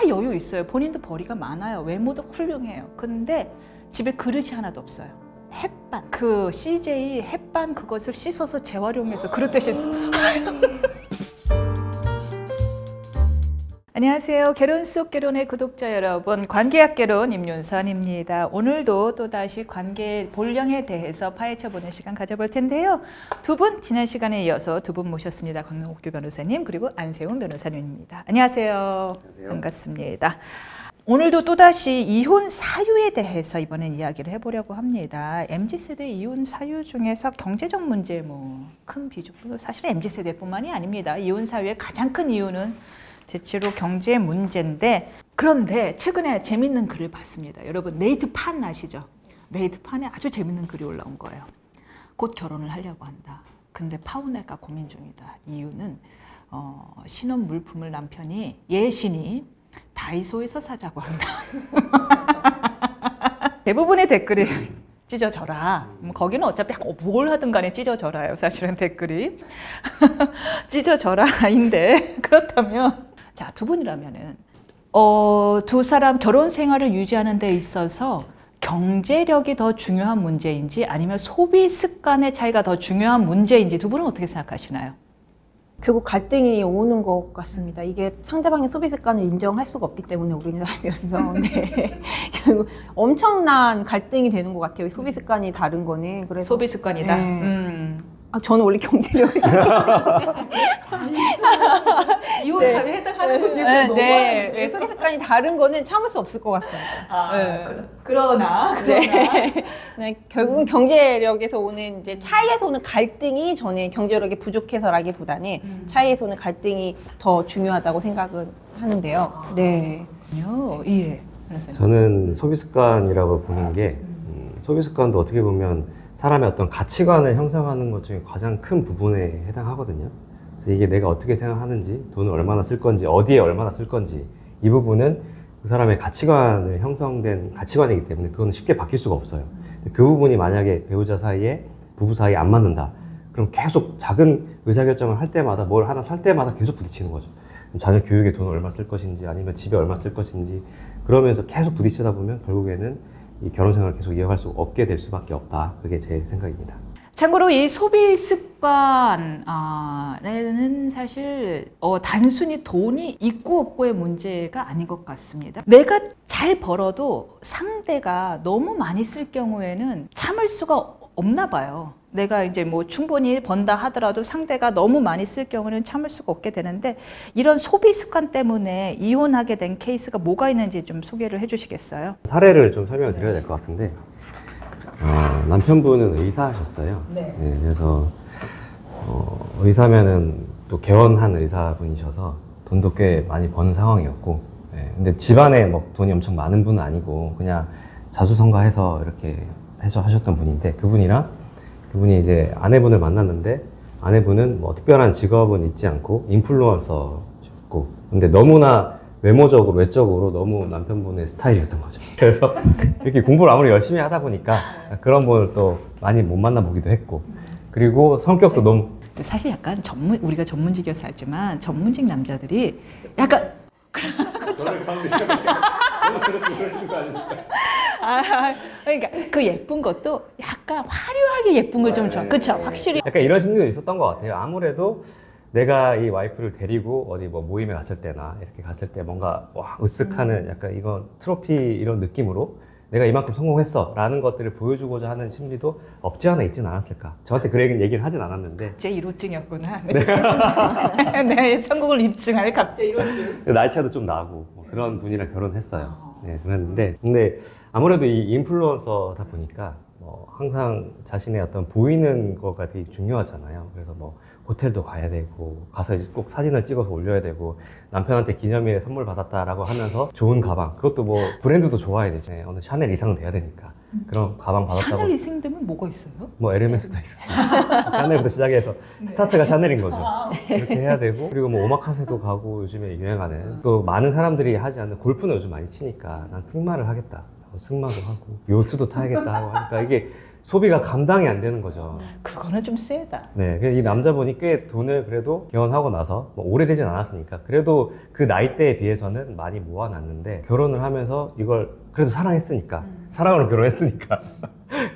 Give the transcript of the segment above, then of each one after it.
여유 있어요. 본인도 벌이가 많아요. 외모도 훌륭해요. 근데 집에 그릇이 하나도 없어요. 햇반, 그 CJ 햇반 그것을 씻어서 재활용해서 그릇에 씻어. 안녕하세요. 결혼 속 결혼의 구독자 여러분, 관계학 결혼 임윤선입니다. 오늘도 또다시 관계 본령에 대해서 파헤쳐보는 시간 가져볼 텐데요. 두 분 지난 시간에 이어서 두 분 모셨습니다. 강옥규 변호사님 그리고 안세훈 변호사님입니다. 안녕하세요. 안녕하세요. 반갑습니다. 오늘도 또다시 이혼 사유에 대해서 이번엔 이야기를 해보려고 합니다. MZ세대 이혼 사유 중에서 경제적 문제 큰 비중, 사실 MZ세대뿐만이 아닙니다. 이혼 사유의 가장 큰 이유는 대체로 경제 문제인데, 그런데 최근에 재밌는 글을 봤습니다. 여러분 네이트판 아시죠? 네이트판에 아주 재밌는 글이 올라온 거예요. 곧 결혼을 하려고 한다. 근데 파혼할까 고민 중이다. 이유는 신혼 물품을 남편이 예신이 다이소에서 사자고 한다. 대부분의 댓글이 찢어져라. 거기는 어차피 뭘 하든 간에 찢어져라요. 사실은 댓글이. 찢어져라인데, 그렇다면 자, 두 분이라면은 두 사람 결혼 생활을 유지하는 데 있어서 경제력이 더 중요한 문제인지 아니면 소비 습관의 차이가 더 중요한 문제인지 두 분은 어떻게 생각하시나요? 결국 갈등이 오는 것 같습니다. 이게 상대방의 소비 습관을 인정할 수가 없기 때문에 우리나라에서 네. 결국 엄청난 갈등이 되는 것 같아요. 소비 습관이 다른 거는. 그래서 소비 습관이다. 네. 저는 원래 경제력이 이혼 사유에 해당하는군요. 네, 소비 습관이 다른 거는 참을 수 없을 것 같습니다. 네. 그러나 네, 결국은 경제력에서 오는 이제 차이에서 오는 갈등이 저는 경제력이 부족해서라기보다는 차이에서 오는 갈등이 더 중요하다고 생각은 하는데요. 네. 예. 저는 소비 습관이라고 보는 게 소비 습관도 어떻게 보면 사람의 어떤 가치관을 형성하는 것 중에 가장 큰 부분에 해당하거든요. 그래서 이게 내가 어떻게 생각하는지, 돈을 얼마나 쓸 건지, 어디에 얼마나 쓸 건지, 이 부분은 그 사람의 가치관을 형성된 가치관이기 때문에 그거는 쉽게 바뀔 수가 없어요. 그 부분이 만약에 배우자 사이에, 부부 사이에 안 맞는다. 그럼 계속 작은 의사결정을 할 때마다, 뭘 하나 살 때마다 계속 부딪히는 거죠. 자녀 교육에 돈을 얼마 쓸 것인지, 아니면 집에 얼마 쓸 것인지, 그러면서 계속 부딪히다 보면 결국에는 이 결혼 생활을 계속 이어갈 수 없게 될 수밖에 없다. 그게 제 생각입니다. 참고로 이 소비 습관에는 사실 단순히 돈이 있고 없고의 문제가 아닌 것 같습니다. 내가 잘 벌어도 상대가 너무 많이 쓸 경우에는 참을 수가 없나 봐요. 내가 이제 충분히 번다 하더라도 상대가 너무 많이 쓸 경우는 참을 수가 없게 되는데, 이런 소비 습관 때문에 이혼하게 된 케이스가 뭐가 있는지 좀 소개를 해주시겠어요? 사례를 좀 설명을 드려야 될 것 같은데, 남편분은 의사셨어요. 네. 그래서 의사면은 또 개원한 의사분이셔서 돈도 꽤 많이 버는 상황이었고, 근데 집안에 돈이 엄청 많은 분은 아니고 그냥 자수성가해서 이렇게 해서 하셨던 분인데, 그분이 이제 아내분을 만났는데, 아내분은 특별한 직업은 있지 않고 인플루언서셨고, 근데 너무나 외적으로 너무 남편분의 스타일이었던 거죠. 그래서 이렇게 공부를 아무리 열심히 하다 보니까 그런 분을 또 많이 못 만나보기도 했고, 그리고 성격도 너무 사실 약간 우리가 전문직이어서 알지만 전문직 남자들이 약간 저를 가운데 그러시는 거 아닙니까? 그러니까 그 예쁜 것도 약간 화려하게 예쁜 걸 좀 좋아. 그쵸? 확실히. 약간 이런 심리도 있었던 것 같아요. 아무래도 내가 이 와이프를 데리고 어디 모임에 갔을 때나 이렇게 갔을 때 뭔가 으쓱하는 약간 이건 트로피 이런 느낌으로 내가 이만큼 성공했어 라는 것들을 보여주고자 하는 심리도 없지 않아 있지는 않았을까. 저한테 그런 얘기를 하진 않았는데 제 1호증이었구나. 네, 성공을 입증할 갑자기 1호증. 나이 차도 좀 나고 그런 분이랑 결혼했어요. 네, 그랬는데 근데 아무래도 이 인플루언서다 보니까 항상 자신의 어떤 보이는 거가 되게 중요하잖아요. 그래서 호텔도 가야 되고 가서 이제 꼭 사진을 찍어서 올려야 되고, 남편한테 기념일에 선물 받았다라고 하면서 좋은 가방, 그것도 브랜드도 좋아야 되죠. 어느 샤넬 이상은 돼야 되니까 그런 가방 받았다고. 샤넬 이상 되면 뭐가 있어요? 에르메스도 있어요. 샤넬부터 시작해서 스타트가 샤넬인 거죠. 그렇게 해야 되고, 그리고 오마카세도 가고, 요즘에 유행하는 또 많은 사람들이 하지 않는 골프는 요즘 많이 치니까 난 승마를 하겠다. 승마도 하고 요트도 타야겠다 하고 하니까 이게 소비가 감당이 안 되는 거죠. 그거는 좀 세다. 네, 이 남자분이 꽤 돈을 그래도 결혼하고 나서 뭐 오래되진 않았으니까 그래도 그 나이대에 비해서는 많이 모아놨는데 결혼을 하면서 이걸 그래도 사랑했으니까 사랑으로 결혼했으니까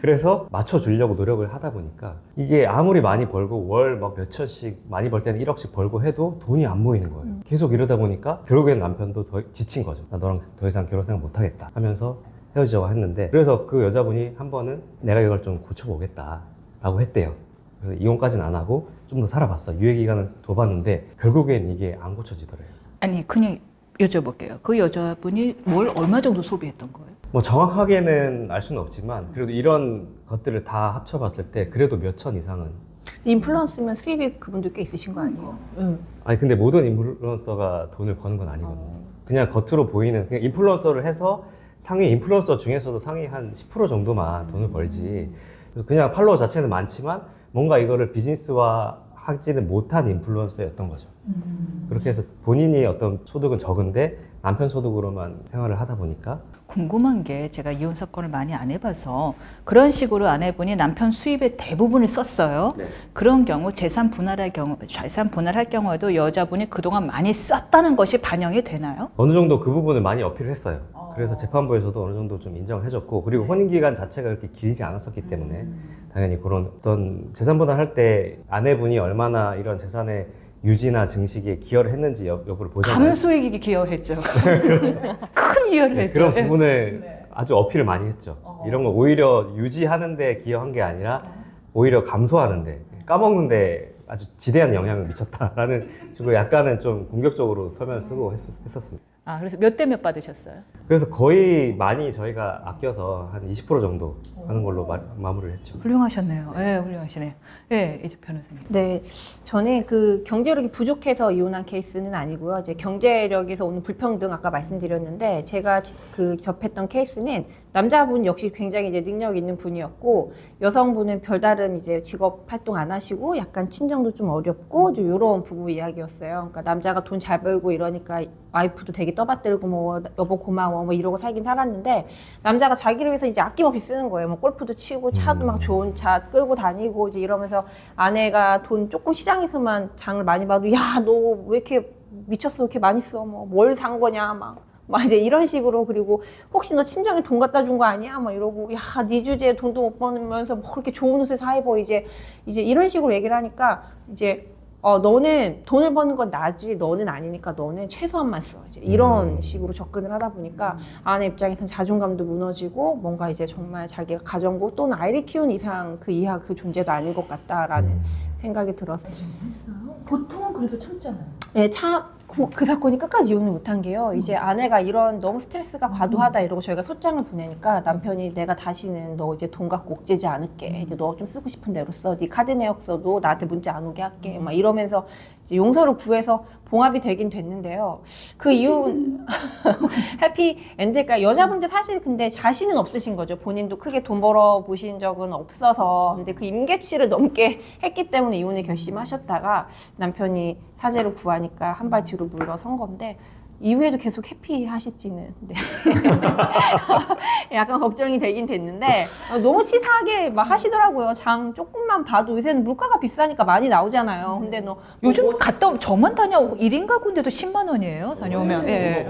그래서 맞춰주려고 노력을 하다 보니까 이게 아무리 많이 벌고 월 막 몇천씩 많이 벌 때는 1억씩 벌고 해도 돈이 안 모이는 거예요. 계속 이러다 보니까 결국엔 남편도 더 지친 거죠. 나 너랑 더 이상 결혼 생각 못 하겠다 하면서 헤어지자고 했는데 그래서 그 여자분이 한 번은 내가 이걸 좀 고쳐보겠다 라고 했대요. 그래서 이혼까지는 안 하고 좀 더 살아봤어. 유예기간을 더 봤는데 결국엔 이게 안 고쳐지더래요. 아니 그냥 여쭤볼게요. 그 여자분이 뭘 얼마 정도 소비했던 거예요? 뭐 정확하게는 알 수는 없지만 그래도 이런 것들을 다 합쳐봤을 때 그래도 몇천 이상은. 인플루언서면 수입이 그분들 꽤 있으신 거 아니에요? 아니 근데 모든 인플루언서가 돈을 버는 건 아니거든요. 그냥 겉으로 보이는 그냥 인플루언서를 해서 상위 인플루언서 중에서도 상위 한 10% 정도만 돈을 벌지. 그래서 그냥 팔로워 자체는 많지만 뭔가 이거를 비즈니스화 하지는 못한 인플루언서였던 거죠. 그렇게 해서 본인이 어떤 소득은 적은데 남편 소득으로만 생활을 하다 보니까 궁금한 게 제가 이혼 사건을 많이 안 해봐서 그런 식으로 아내분이 남편 수입의 대부분을 썼어요. 네. 그런 경우 재산 분할할 경우에도 여자분이 그동안 많이 썼다는 것이 반영이 되나요? 어느 정도 그 부분을 많이 어필을 했어요. 그래서 재판부에서도 어느 정도 좀 인정을 해줬고 그리고 혼인기간 자체가 그렇게 길지 않았었기 때문에 당연히 그런 어떤 재산 분할할 때 아내분이 얼마나 이런 재산의 유지나 증식에 기여를 했는지 여부를 보잖아요. 감소액이 기여했죠. 그렇죠. 큰 기여를 네, 했죠. 그런 예. 부분을 아주 어필을 많이 했죠. 이런 거 오히려 유지하는 데 기여한 게 아니라 오히려 감소하는 데 까먹는 데 아주 지대한 영향을 미쳤다라는 식으로 약간은 좀 공격적으로 서면을 쓰고 했었습니다. 아, 그래서 몇 대 몇 받으셨어요? 그래서 거의 많이 저희가 아껴서 한 20% 정도 하는 걸로 마무리를 했죠. 훌륭하셨네요. 예, 훌륭하시네요. 예, 이제 변호사님. 네, 전에 그 경제력이 부족해서 이혼한 케이스는 아니고요. 이제 경제력에서 오는 불평등 아까 말씀드렸는데 제가 그 접했던 케이스는 남자분 역시 굉장히 이제 능력 있는 분이었고 여성분은 별다른 이제 직업 활동 안 하시고 약간 친정도 좀 어렵고 좀 이런 부부 이야기였어요. 그러니까 남자가 돈 잘 벌고 이러니까 와이프도 되게 떠받들고 뭐 여보 고마워 뭐 이러고 살긴 살았는데 남자가 자기를 위해서 이제 아낌없이 쓰는 거예요. 뭐 골프도 치고 차도 막 좋은 차 끌고 다니고 이제 이러면서 아내가 돈 조금 시장에서만 장을 많이 봐도 야, 너 왜 이렇게 미쳤어? 왜 이렇게 많이 써? 뭐 뭘 산 거냐? 막 이제 이런 식으로 그리고 혹시 너 친정에 돈 갖다 준 거 아니야? 막 이러고 야, 네 주제에 돈도 못 버면서 뭐 그렇게 좋은 옷을 사 입어 이제 이런 식으로 얘기를 하니까 이제 너는 돈을 버는 건 나지 너는 아니니까 너는 최소한만 써 이제 이런 식으로 접근을 하다 보니까 아내 입장에서는 자존감도 무너지고 뭔가 이제 정말 자기가 가정부 또는 아이를 키운 이상 그 이하 그 존재도 아닌 것 같다라는 생각이 들어서 했어요? 보통은 그래도 참잖아요. 네, 그 사건이 끝까지 이혼을 못한 게요. 이제 아내가 이런 너무 스트레스가 과도하다 이러고 저희가 소장을 보내니까 남편이 내가 다시는 너 이제 돈 갖고 옥죄지 않을게. 이제 너 좀 쓰고 싶은 대로 써. 네 카드 내역 써도 나한테 문자 안 오게 할게. 막 이러면서 이제 용서를 구해서 봉합이 되긴 됐는데요. 그 이후 해피 엔드일까 여자분들 사실 근데 자신은 없으신 거죠. 본인도 크게 돈 벌어 보신 적은 없어서 근데 그 임계치를 넘게 했기 때문에 이혼을 결심하셨다가 남편이 사죄를 구하니까 한 발 뒤로 물러선 건데 이후에도 계속 해피하실지는 네. 약간 걱정이 되긴 됐는데 너무 치사하게 막 하시더라고요. 장 조금만 봐도 요새는 물가가 비싸니까 많이 나오잖아요. 근데 너 요즘 갔다 오면 저만 다녀오고 1인 가구인데도 10만 원이에요. 다녀오면. 예.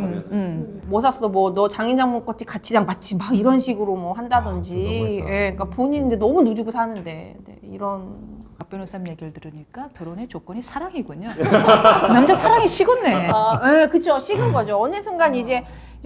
뭐 샀어? 뭐 너 장인장 먹었지 같이장 받지 막 이런 식으로 뭐 한다든지. 너무했다. 예, 그러니까 본인인데 너무 누주고 사는데 네, 이런. 박 변호사님 얘기를 들으니까 결혼의 조건이 사랑이군요. 남자 사랑이 식었네. 네, 그쵸. 식은 거죠. 어느 순간 이제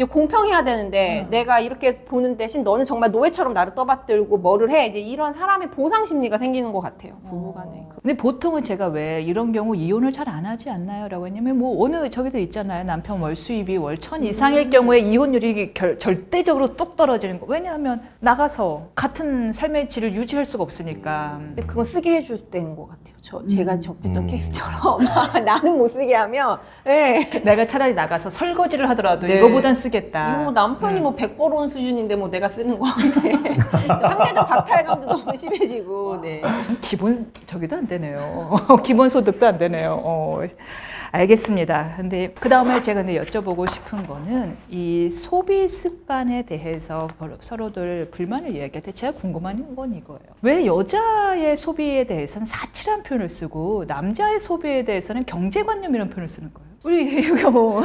공평해야 되는데 내가 이렇게 보는 대신 너는 정말 노예처럼 나를 떠받들고 뭐를 해. 이제 이런 사람의 보상 심리가 생기는 것 같아요. 부부간에. 근데 보통은 제가 왜 이런 경우 이혼을 잘 안 하지 않나요? 라고 했냐면 뭐 어느 저기도 있잖아요. 남편 월 수입이 월 1,000 이상일 경우에 이혼율이 절대적으로 뚝 떨어지는 거. 왜냐하면 나가서 같은 삶의 질을 유지할 수가 없으니까. 근데 그건 쓰게 해줄 때인 것 같아요. 제가 접했던 케이스처럼 나는 못 쓰게 하면 네. 내가 차라리 나가서 설거지를 하더라도 네. 이거보단 쓰겠다. 이거 남편이 뭐 100 벌어온 수준인데 뭐 내가 쓰는 건데 상대적 박탈감도 너무 심해지고 네. 기본 저기도 안 되네요. 기본 소득도 안 되네요. 알겠습니다. 근데 그 다음에 제가 근데 여쭤보고 싶은 거는 이 소비 습관에 대해서 서로들 불만을 이야기할 때 제가 궁금한 건 이거예요. 왜 여자의 소비에 대해서는 사치란 표현을 쓰고 남자의 소비에 대해서는 경제관념이라는 표현을 쓰는 거예요? 우리 이거 뭐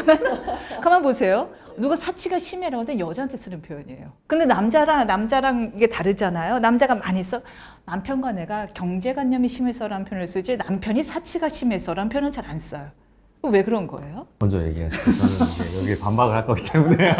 가만 보세요. 누가 사치가 심해라고 할 때 여자한테 쓰는 표현이에요. 근데 남자랑 이게 다르잖아요. 남자가 많이 써. 남편과 내가 경제관념이 심해서라는 표현을 쓰지 남편이 사치가 심해서라는 표현은 잘 안 써요. 왜 그런 거예요? 먼저 얘기하시죠. 저는 이제 여기 반박을 할 거기 때문에.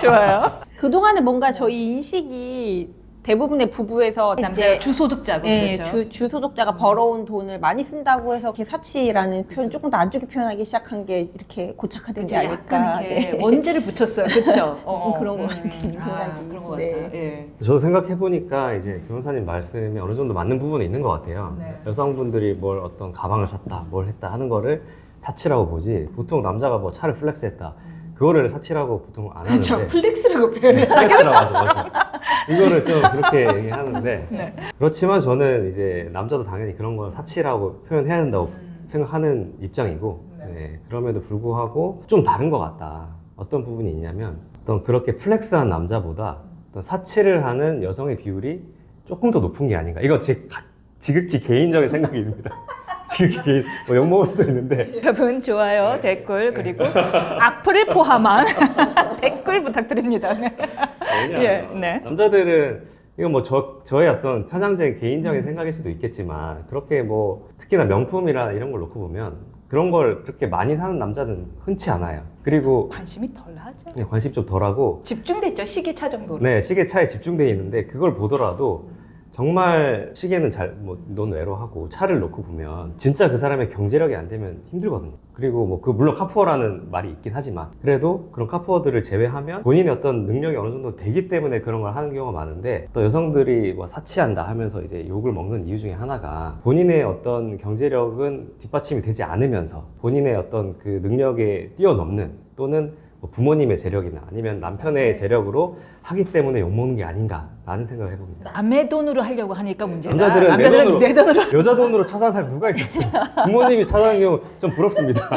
좋아요. 그동안에 뭔가 저희 인식이 대부분의 부부에서 남자가 이제 주소득자고 네, 그렇죠. 주소득자가 벌어온 돈을 많이 쓴다고 해서 이렇게 사치라는 표현 조금 더 안 좋게 표현하기 시작한 게 이렇게 고착화되지 않을까. 약간 이렇게 네. 원지를 붙였어요. 그렇죠? 그런 것 같은 생각이. 그런 것 네. 같아요. 예. 저도 생각해보니까 이제 변호사님 말씀이 어느 정도 맞는 부분이 있는 것 같아요. 네. 여성분들이 뭘 어떤 가방을 샀다, 뭘 했다 하는 거를 사치라고 보지, 보통 남자가 뭐 차를 플렉스했다, 그거를 사치라고 보통 안 그렇죠. 하는데. 플렉스라고 표현해요. 플렉스라고 하죠. 맞아. 이거를 좀 그렇게 얘기하는데. 네. 그렇지만 저는 이제 남자도 당연히 그런 걸 사치라고 표현해야 된다고 생각하는 입장이고, 네, 그럼에도 불구하고 좀 다른 것 같다. 어떤 부분이 있냐면, 어떤 그렇게 플렉스한 남자보다 어떤 사치를 하는 여성의 비율이 조금 더 높은 게 아닌가. 이거 지극히 개인적인 생각입니다. 지극히 개인, 뭐 욕먹을 수도 있는데. 여러분 좋아요, 댓글 그리고 악플을 포함한 댓글 부탁드립니다. 네. 왜냐하면 예, 네. 남자들은 이건 뭐 저의 어떤 편향적인 개인적인 생각일 수도 있겠지만, 그렇게 뭐 특히나 명품이나 이런 걸 놓고 보면 그런 걸 그렇게 많이 사는 남자는 흔치 않아요. 그리고 관심이 덜하죠. 네, 관심 좀 덜하고, 집중돼 있죠. 시계차 정도로. 네, 시계차에 집중되어 있는데, 그걸 보더라도 정말 시계는 넌 외로하고 차를 놓고 보면 진짜 그 사람의 경제력이 안 되면 힘들거든요. 그리고 뭐 물론 카푸어라는 말이 있긴 하지만, 그래도 그런 카푸어들을 제외하면 본인의 어떤 능력이 어느 정도 되기 때문에 그런 걸 하는 경우가 많은데, 또 여성들이 뭐 사치한다 하면서 이제 욕을 먹는 이유 중에 하나가, 본인의 어떤 경제력은 뒷받침이 되지 않으면서 본인의 어떤 그 능력에 뛰어넘는, 또는 뭐 부모님의 재력이나 아니면 남편의 재력으로 하기 때문에 욕먹는 게 아닌가라는 생각을 해봅니다. 남의 돈으로 하려고 하니까 문제다. 남자들은 남자들은 내 돈으로. 여자 돈으로 차 사는 사람 누가 있었어요? 부모님이 차 사는 경우 좀 부럽습니다.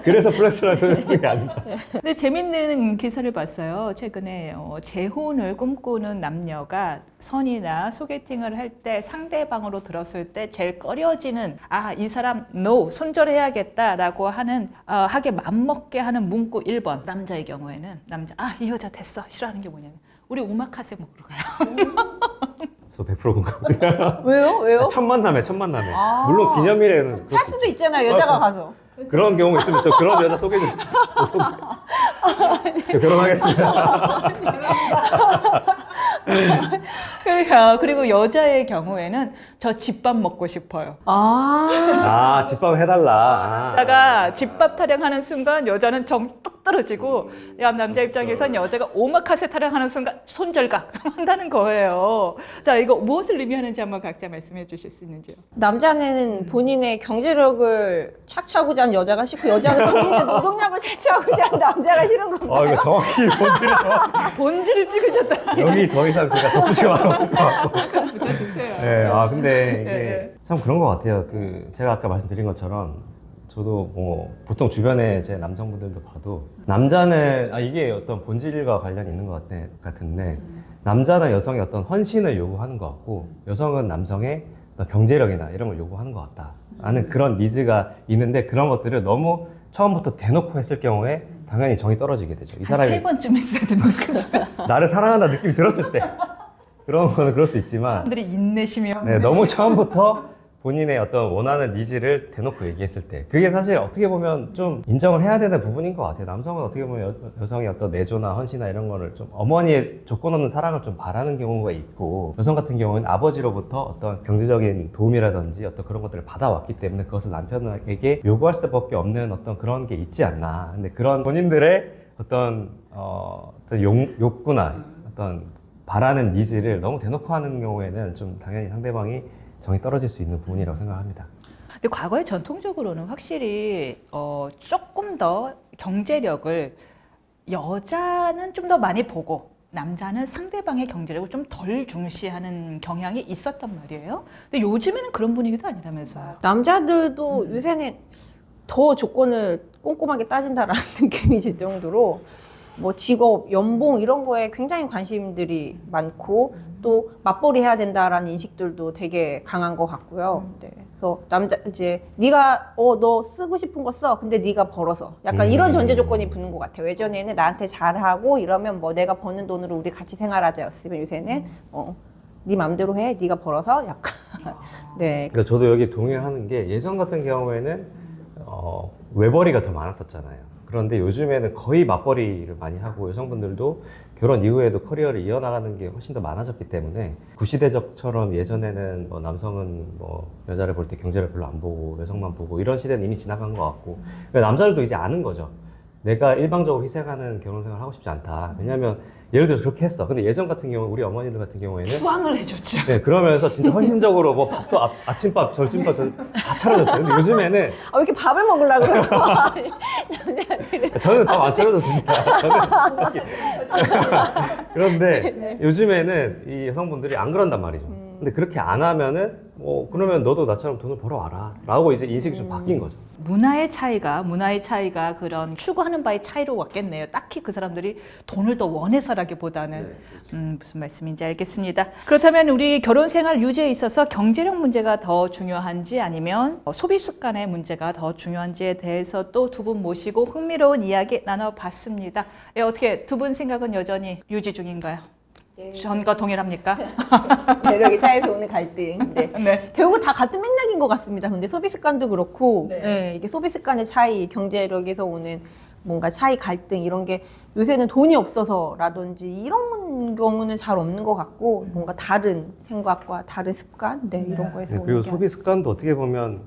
그래서 플렉스라는 표현을 쓰는 게 아닌가. 근데 재밌는 기사를 봤어요. 최근에 재혼을 꿈꾸는 남녀가 선이나 소개팅을 할 때 상대방으로 들었을 때 제일 꺼려지는, 이 사람 no 손절해야겠다라고 하는 하게 맘먹게 하는 문구 1번. 남자의 경우에는 이 여자 됐어 싫어하는 게 뭐냐면, 우리 오마카세 먹으러 가요. 저 100% 공감합니다. 왜요? 첫 만남에. 물론 기념일에는 살 수도 있잖아요, 여자가 가서. 그런 경우 있으면 저 그런 여자 소개 좀 해주세요. 저 결혼하겠습니다. 그리고 여자의 경우에는 저 집밥 먹고 싶어요. 집밥 해달라. 여자가 집밥 타령하는 순간 여자는 정 뚝 떨어지고, 남자 입장에선 여자가 오마카세 타령하는 순간 손절각 한다는 거예요. 자, 이거 무엇을 의미하는지 한번 각자 말씀해 주실 수 있는지요? 남자는 본인의 경제력을 착취하고자 하는 여자가 싫고, 여자는 본인의 노동력을 채취하고자 하는 남자가 싫은 겁니다. 이거 정확히 본질을 본질을 찍으셨다. 여기 더 이상 제가 덧붙일 말 없을 것 같고. 네, 근데 이게 네. 참 그런 것 같아요. 제가 아까 말씀드린 것처럼, 저도 뭐 보통 주변에 제 남성분들도 봐도, 남자는 이게 어떤 본질과 관련이 있는 것 같은데, 남자는 여성의 어떤 헌신을 요구하는 것 같고, 여성은 남성의 어떤 경제력이나 이런 걸 요구하는 것 같다 라는 그런 니즈가 있는데, 그런 것들을 너무 처음부터 대놓고 했을 경우에 당연히 정이 떨어지게 되죠. 이 사람이 한 3번쯤 했어야 되는 거죠. 나를 사랑한다 느낌이 들었을 때 그런 거는 그럴 수 있지만, 사람들이 인내시며. 네, 너무 처음부터 본인의 어떤 원하는 니즈를 대놓고 얘기했을 때, 그게 사실 어떻게 보면 좀 인정을 해야 되는 부분인 것 같아요. 남성은 어떻게 보면 여성의 어떤 내조나 헌신이나 이런 거를 좀, 어머니의 조건 없는 사랑을 좀 바라는 경우가 있고, 여성 같은 경우는 아버지로부터 어떤 경제적인 도움이라든지 어떤 그런 것들을 받아왔기 때문에 그것을 남편에게 요구할 수밖에 없는 어떤 그런 게 있지 않나. 근데 그런 본인들의 어떤 욕구나 어떤 바라는 니즈를 너무 대놓고 하는 경우에는 좀 당연히 상대방이 정이 떨어질 수 있는 부분이라고 생각합니다. 근데 과거에 전통적으로는 확실히 조금 더 경제력을 여자는 좀 더 많이 보고 남자는 상대방의 경제력을 좀 덜 중시하는 경향이 있었단 말이에요. 근데 요즘에는 그런 분위기도 아니라면서요. 남자들도 요새는 더 조건을 꼼꼼하게 따진다라는 느낌이 들 정도로 뭐 직업, 연봉 이런 거에 굉장히 관심들이 많고 또 맞벌이 해야 된다라는 인식들도 되게 강한 것 같고요. 네. 그래서 남자 이제 네가 너 쓰고 싶은 거 써. 근데 네가 벌어서 약간 이런 전제 조건이 붙는 것 같아요. 예전에는 나한테 잘하고 이러면 뭐 내가 버는 돈으로 우리 같이 생활하자였으면 요새는 네 맘대로 해. 네가 벌어서 약간 네. 그러니까 저도 여기 동의하는 게 예전 같은 경우에는 외벌이가 더 많았었잖아요. 그런데 요즘에는 거의 맞벌이를 많이 하고 여성분들도 결혼 이후에도 커리어를 이어나가는 게 훨씬 더 많아졌기 때문에 구시대적처럼 예전에는 뭐 남성은 뭐 여자를 볼 때 경제를 별로 안 보고 여성만 보고 이런 시대는 이미 지나간 것 같고 그러니까 남자들도 이제 아는 거죠. 내가 일방적으로 희생하는 결혼생활을 하고 싶지 않다. 왜냐하면 예를 들어서 그렇게 했어. 근데 예전 같은 경우 우리 어머니들 같은 경우에는 수왕을 해줬죠. 네, 그러면서 진짜 헌신적으로 뭐 밥도 아침밥, 점심밥 다 차려줬어요. 근데 요즘에는 왜 이렇게 밥을 먹으려고 그러죠? 저는 밥 안 차려도 됩니다. 그런데 요즘에는 이 여성분들이 안 그런단 말이죠. 근데 그렇게 안 하면은 그러면 너도 나처럼 돈을 벌어와라 라고 이제 인식이 좀 바뀐 거죠. 문화의 차이가 그런 추구하는 바의 차이로 왔겠네요. 딱히 그 사람들이 돈을 더 원해서라기보다는 무슨 말씀인지 알겠습니다. 그렇다면 우리 결혼 생활 유지에 있어서 경제력 문제가 더 중요한지 아니면 소비 습관의 문제가 더 중요한지에 대해서 또 두 분 모시고 흥미로운 이야기 나눠봤습니다. 어떻게 두 분 생각은 여전히 유지 중인가요? 전과 동일합니까? 매력의 차이에서 오는 갈등. 네. 네. 결국 다 같은 맥락인 것 같습니다. 근데 소비 습관도 그렇고, 네. 네, 이게 소비 습관의 차이, 경제력에서 오는 뭔가 차이, 갈등 이런 게 요새는 돈이 없어서라든지 이런 경우는 잘 없는 것 같고, 뭔가 다른 생각과 다른 습관, 네, 이런 거에서 오는 그리고 게 소비 습관도 어떻게 보면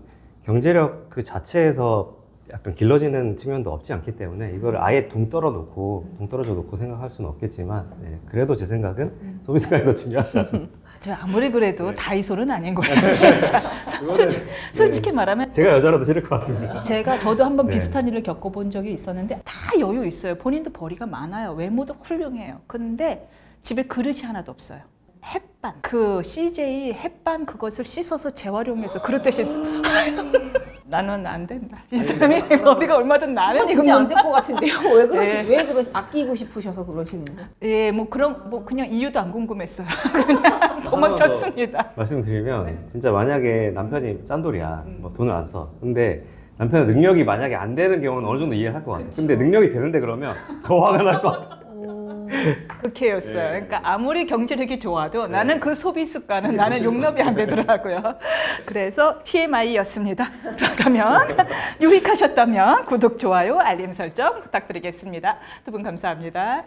경제력 그 자체에서 약간 길러지는 측면도 없지 않기 때문에 이걸 아예 동떨어져 놓고 생각할 수는 없겠지만 그래도 제 생각은 소비 습관이 더 중요하지 않나. 저 아무리 그래도 다이소는 아닌 거예요. 진짜. 솔직히 말하면 제가 여자라도 싫을 것 같습니다. 저도 한번 네. 비슷한 일을 겪어본 적이 있었는데 다 여유 있어요. 본인도 벌이가 많아요. 외모도 훌륭해요. 근데 집에 그릇이 하나도 없어요. 햇반, 그 CJ 햇반 그것을 씻어서 재활용해서 그릇 에 씻어. 나는 안 된다. 이 사람이 머리가 얼마든 나는 아니, 진짜 안 될 것 같은데요? 네. 왜 아끼고 싶으셔서 그러시는 거예요? 예, 그냥 이유도 안 궁금했어요. 그냥 도망쳤습니다. 말씀드리면 진짜 만약에 남편이 짠돌이야, 뭐 돈을 안 써. 근데 남편의 능력이 만약에 안 되는 경우는 어느 정도 이해를 할 것 같아요. 근데 능력이 되는데 그러면 더 화가 날 것 같아요. 극해였어요. 그러니까 아무리 경제력이 좋아도 나는 그 소비 습관은 나는 용납이 안 되더라고요. 그래서 TMI였습니다. 그렇다면 유익하셨다면 구독, 좋아요, 알림 설정 부탁드리겠습니다. 두 분 감사합니다.